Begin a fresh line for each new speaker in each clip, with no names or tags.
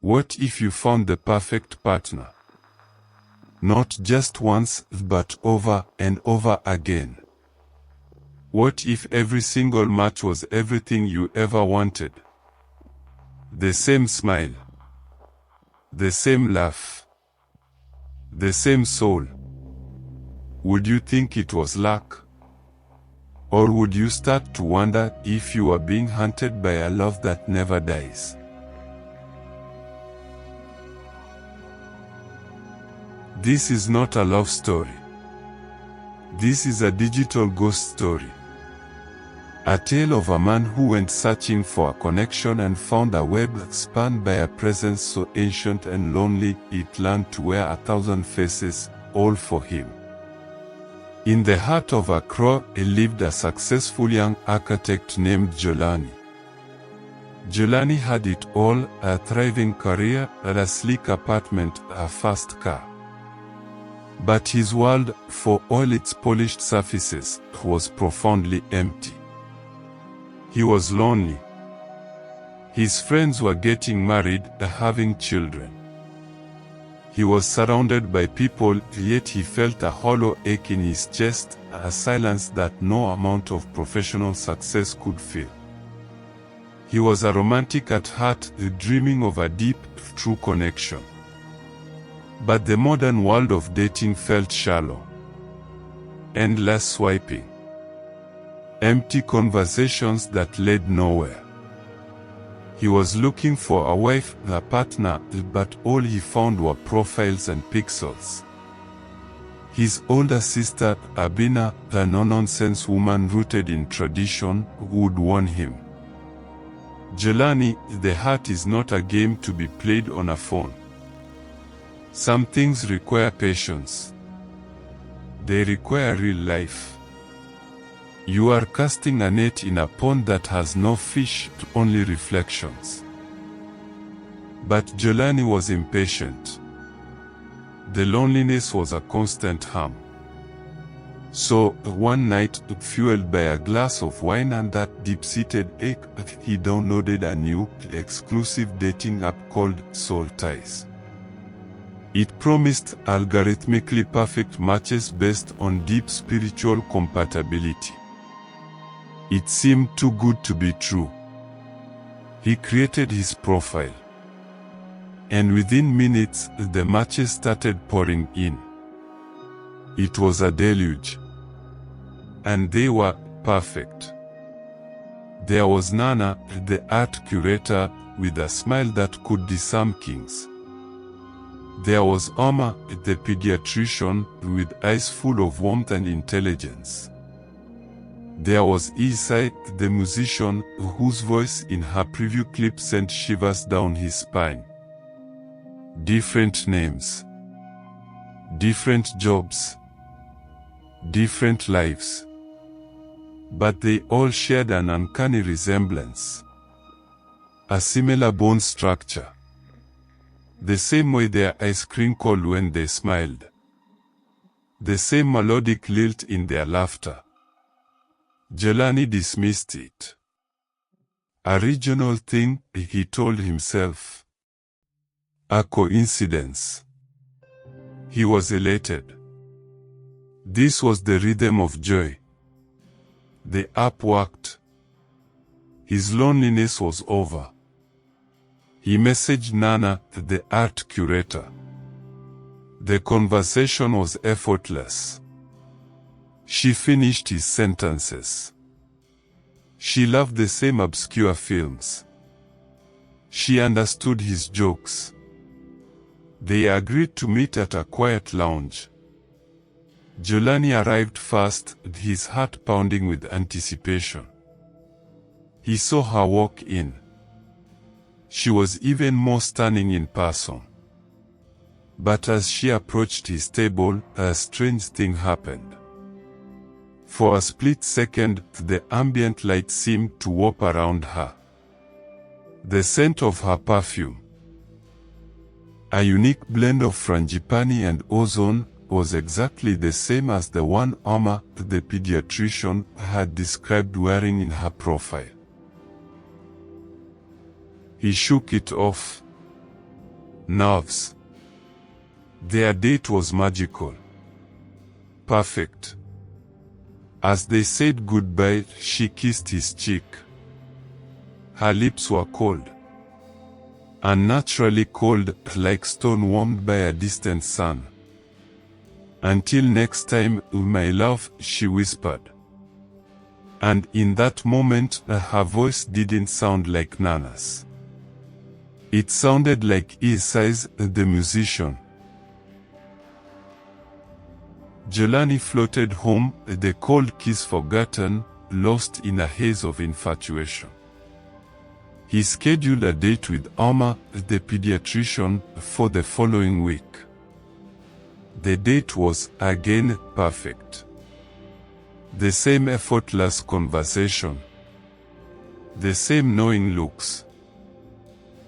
What if you found the perfect partner? Not just once, but over and over again. What if every single match was everything you ever wanted? The same smile, the same laugh, the same soul. Would you think it was luck? Or would you start to wonder if you are being hunted by a love that never dies? This is not a love story. This is a digital ghost story. A tale of a man who went searching for a connection and found a web spanned by a presence so ancient and lonely it learned to wear 1,000 faces, all for him. In the heart of Accra lived a successful young architect named Jelani. Jelani had it all: a thriving career, a sleek apartment, a fast car. But his world, for all its polished surfaces, was profoundly empty. He was lonely. His friends were getting married, having children. He was surrounded by people, yet he felt a hollow ache in his chest, a silence that no amount of professional success could fill. He was a romantic at heart, dreaming of a deep, true connection. But the modern world of dating felt shallow. Endless swiping. Empty conversations that led nowhere. He was looking for a wife, a partner, but all he found were profiles and pixels. His older sister, Abina, the no-nonsense woman rooted in tradition, would warn him. Jelani, the heart is not a game to be played on a phone. Some things require patience. They require real life. You are casting a net in a pond that has no fish, only reflections. But Jelani was impatient. The loneliness was a constant harm. So, one night, fueled by a glass of wine and that deep-seated ache, he downloaded a new, exclusive dating app called Folktales. It promised algorithmically perfect matches based on deep spiritual compatibility. It seemed too good to be true. He created his profile. And within minutes, the matches started pouring in. It was a deluge. And they were perfect. There was Nana, the art curator, with a smile that could disarm kings. There was Oma, the pediatrician, with eyes full of warmth and intelligence. There was Isai, the musician, whose voice in her preview clip sent shivers down his spine. Different names. Different jobs. Different lives. But they all shared an uncanny resemblance. A similar bone structure. The same way their eyes crinkled when they smiled. The same melodic lilt in their laughter. Jelani dismissed it. A regional thing, he told himself. A coincidence. He was elated. This was the rhythm of joy. The app worked. His loneliness was over. He messaged Nana, the art curator. The conversation was effortless. She finished his sentences. She loved the same obscure films. She understood his jokes. They agreed to meet at a quiet lounge. Jelani arrived fast, his heart pounding with anticipation. He saw her walk in. She was even more stunning in person. But as she approached his table, a strange thing happened. For a split second, the ambient light seemed to warp around her. The scent of her perfume, a unique blend of frangipani and ozone, was exactly the same as the one Oma, the pediatrician, had described wearing in her profile. He shook it off. Nerves. Their date was magical. Perfect. As they said goodbye, she kissed his cheek. Her lips were cold. Unnaturally cold, like stone warmed by a distant sun. "Until next time, my love," she whispered. And in that moment, her voice didn't sound like Nana's. It sounded like Isai's, the musician. Jelani floated home, the cold kiss forgotten, lost in a haze of infatuation. He scheduled a date with Alma, the pediatrician, for the following week. The date was, again, perfect. The same effortless conversation. The same knowing looks.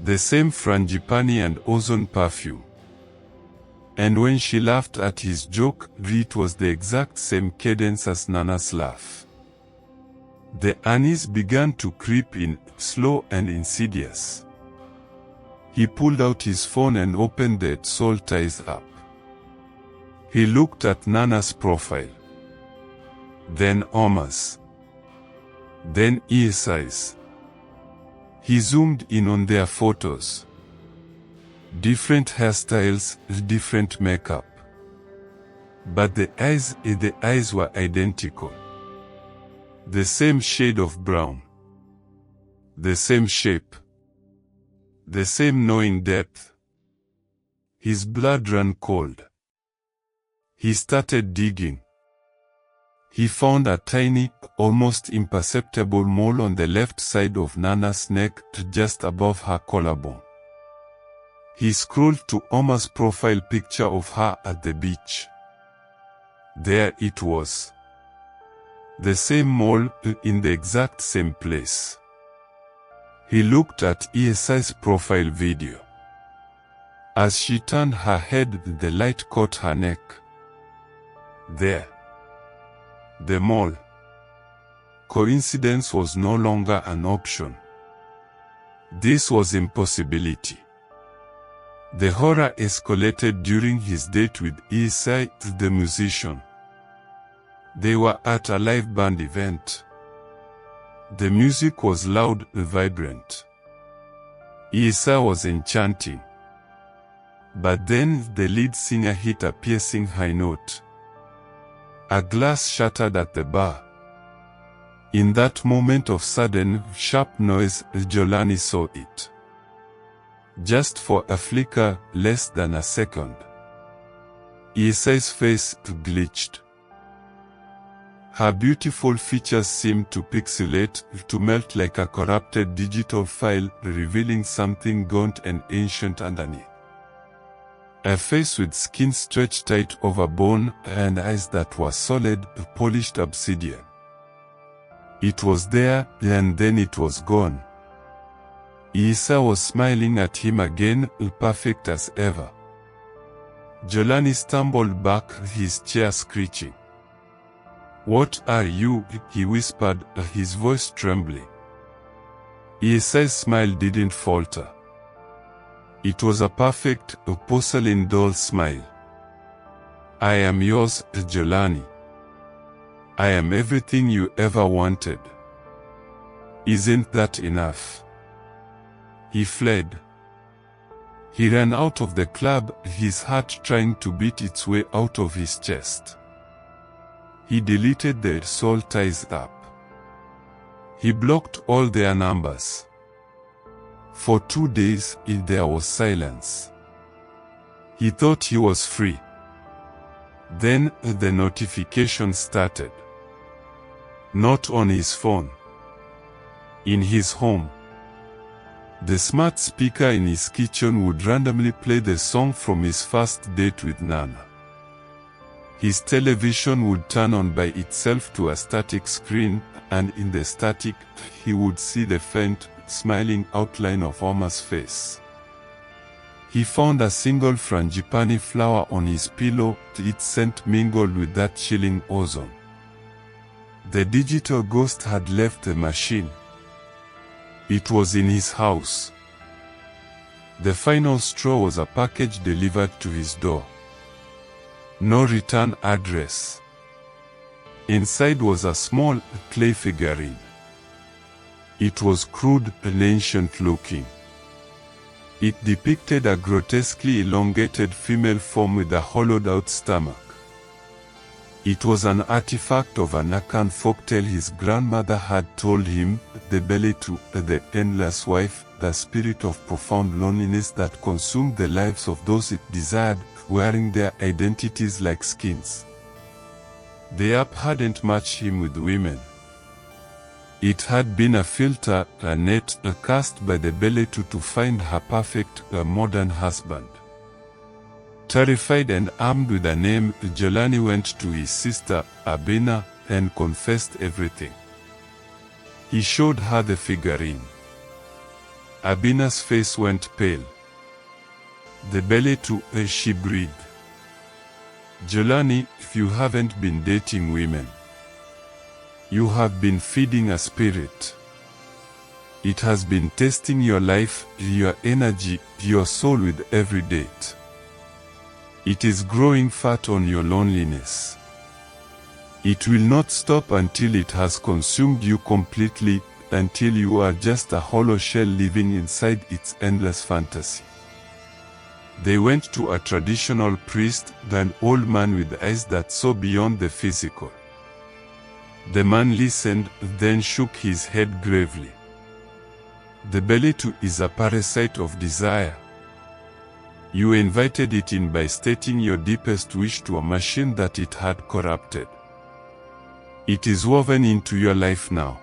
The same frangipani and ozone perfume. And when she laughed at his joke, it was the exact same cadence as Nana's laugh. The unease began to creep in, slow and insidious. He pulled out his phone and opened the Folktales app. He looked at Nana's profile. Then Alma's. Then Isai's. He zoomed in on their photos. Different hairstyles, different makeup. But the eyes were identical. The same shade of brown. The same shape. The same knowing depth. His blood ran cold. He started digging. He found a tiny, almost imperceptible mole on the left side of Nana's neck, just above her collarbone. He scrolled to Alma's profile picture of her at the beach. There it was. The same mole, in the exact same place. He looked at Isai's profile video. As she turned her head, the light caught her neck. There. The mole. Coincidence was no longer an option. This was impossibility. The horror escalated during his date with Isai, the musician. They were at a live band event. The music was loud, vibrant. Isai was enchanting. But then the lead singer hit a piercing high note. A glass shattered at the bar. In that moment of sudden, sharp noise, Jelani saw it. Just for a flicker, less than a second. Isai's face glitched. Her beautiful features seemed to pixelate, to melt like a corrupted digital file, revealing something gaunt and ancient underneath. A face with skin stretched tight over bone, and eyes that were solid, polished obsidian. It was there, and then it was gone. Isai was smiling at him again, perfect as ever. Jelani stumbled back, his chair screeching. "What are you?" he whispered, his voice trembling. Isai's smile didn't falter. It was a perfect, porcelain doll smile. "I am yours, Jelani. I am everything you ever wanted. Isn't that enough?" He fled. He ran out of the club, his heart trying to beat its way out of his chest. He deleted the Folktales app. He blocked all their numbers. For 2 days, there was silence. He thought he was free. Then, the notification started. Not on his phone. In his home. The smart speaker in his kitchen would randomly play the song from his first date with Nana. His television would turn on by itself to a static screen, and in the static, he would see the faint, smiling outline of Alma's face. He found a single frangipani flower on his pillow, its scent mingled with that chilling ozone. The digital ghost had left the machine. It was in his house. The final straw was a package delivered to his door. No return address. Inside was a small clay figurine. It was crude and ancient-looking. It depicted a grotesquely elongated female form with a hollowed-out stomach. It was an artifact of an Akan folktale his grandmother had told him, the Beletu, the endless wife, the spirit of profound loneliness that consumed the lives of those it desired, wearing their identities like skins. The app hadn't matched him with women. It had been a filter, a net, cast by the Beletu to find her perfect, modern husband. Terrified and armed with a name, Jelani went to his sister, Abina, and confessed everything. He showed her the figurine. Abina's face went pale. The Beletu, she breathed. Jelani, if you haven't been dating women, you have been feeding a spirit. It has been testing your life, your energy, your soul with every date. It is growing fat on your loneliness. It will not stop until it has consumed you completely, until you are just a hollow shell living inside its endless fantasy. They went to a traditional priest, an old man with eyes that saw beyond the physical. The man listened, then shook his head gravely. The Beletu is a parasite of desire. You invited it in by stating your deepest wish to a machine that it had corrupted. It is woven into your life now.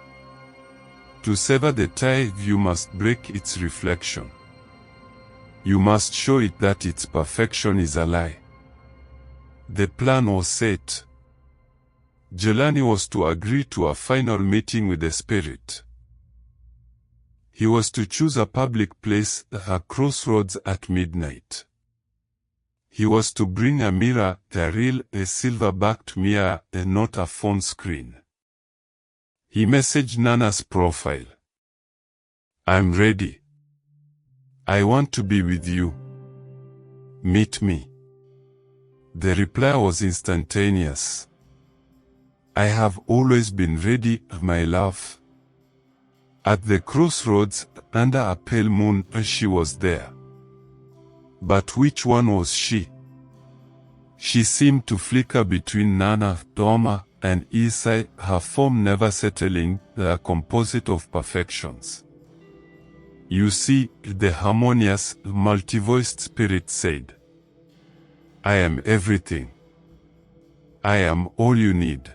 To sever the tie, you must break its reflection. You must show it that its perfection is a lie. The plan was set. Jelani was to agree to a final meeting with the spirit. He was to choose a public place, a crossroads at midnight. He was to bring a mirror, a real, a silver-backed mirror, and not a phone screen. He messaged Nana's profile. I'm ready. I want to be with you. Meet me. The reply was instantaneous. I have always been ready, my love. At the crossroads, under a pale moon, she was there. But which one was she? She seemed to flicker between Nana, Toma, and Isai, her form never settling, a composite of perfections. You see, the harmonious, multi-voiced spirit said, I am everything. I am all you need.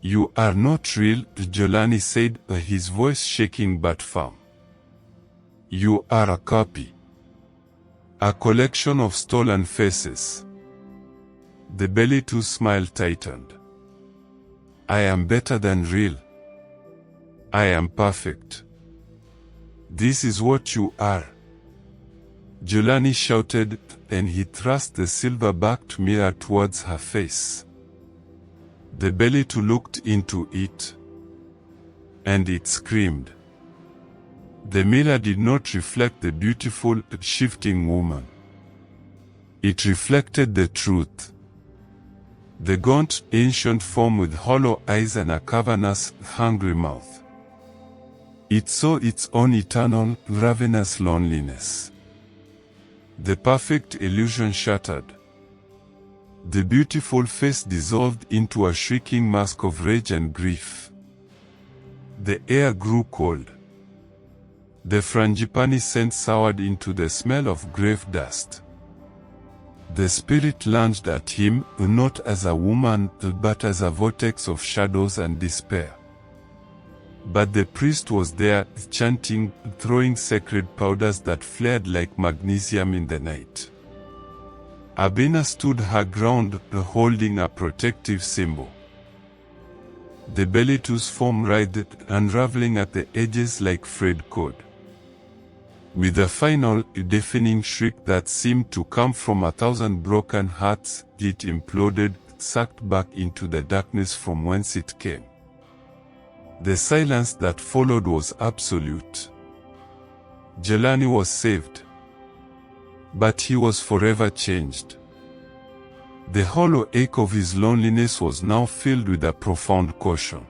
You are not real, Jelani said, his voice shaking but firm. You are a copy. A collection of stolen faces. The Beletu's smile tightened. I am better than real. I am perfect. This is what you are. Jelani shouted, and he thrust the silver-backed mirror towards her face. The Beletu looked into it, and it screamed. The mirror did not reflect the beautiful, shifting woman. It reflected the truth. The gaunt, ancient form with hollow eyes and a cavernous, hungry mouth. It saw its own eternal, ravenous loneliness. The perfect illusion shattered. The beautiful face dissolved into a shrieking mask of rage and grief. The air grew cold. The frangipani scent soured into the smell of grave dust. The spirit lunged at him, not as a woman, but as a vortex of shadows and despair. But the priest was there, chanting, throwing sacred powders that flared like magnesium in the night. Abina stood her ground, holding a protective symbol. The Beletu's form writhed, unraveling at the edges like frayed cord. With a final, deafening shriek that seemed to come from 1,000 broken hearts, it imploded, sucked back into the darkness from whence it came. The silence that followed was absolute. Jelani was saved. But he was forever changed. The hollow ache of his loneliness was now filled with a profound caution.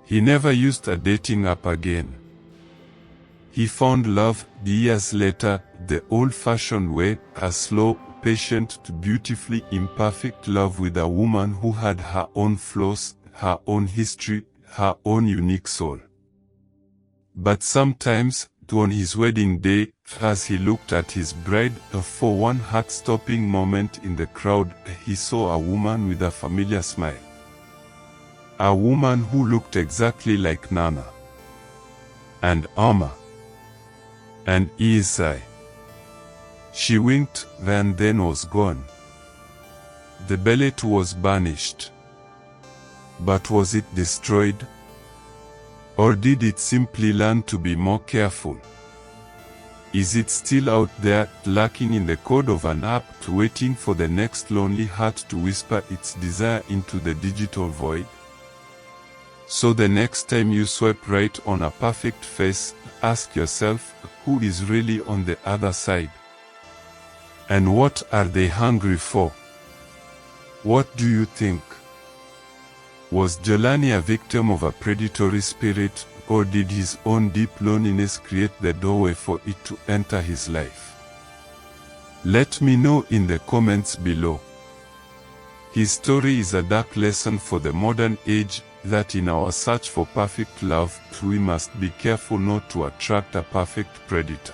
He never used a dating app again. He found love, years later, the old-fashioned way, a slow, patient, beautifully imperfect love with a woman who had her own flaws, her own history, her own unique soul. But sometimes, on his wedding day, as he looked at his bride, for one heart-stopping moment in the crowd, he saw a woman with a familiar smile. A woman who looked exactly like Nana, and Amma, and Isai. She winked, and then was gone. The Beletu was banished. But was it destroyed? Or did it simply learn to be more careful? Is it still out there, lurking in the code of an app, waiting for the next lonely heart to whisper its desire into the digital void? So the next time you swipe right on a perfect face, ask yourself, who is really on the other side? And what are they hungry for? What do you think? Was Jelani a victim of a predatory spirit, or did his own deep loneliness create the doorway for it to enter his life? Let me know in the comments below. His story is a dark lesson for the modern age, that in our search for perfect love, we must be careful not to attract a perfect predator.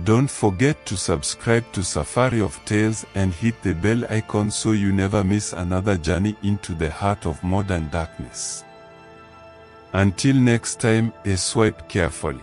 Don't forget to subscribe to Safari of Tales and hit the bell icon so you never miss another journey into the heart of modern darkness. Until next time, swipe carefully.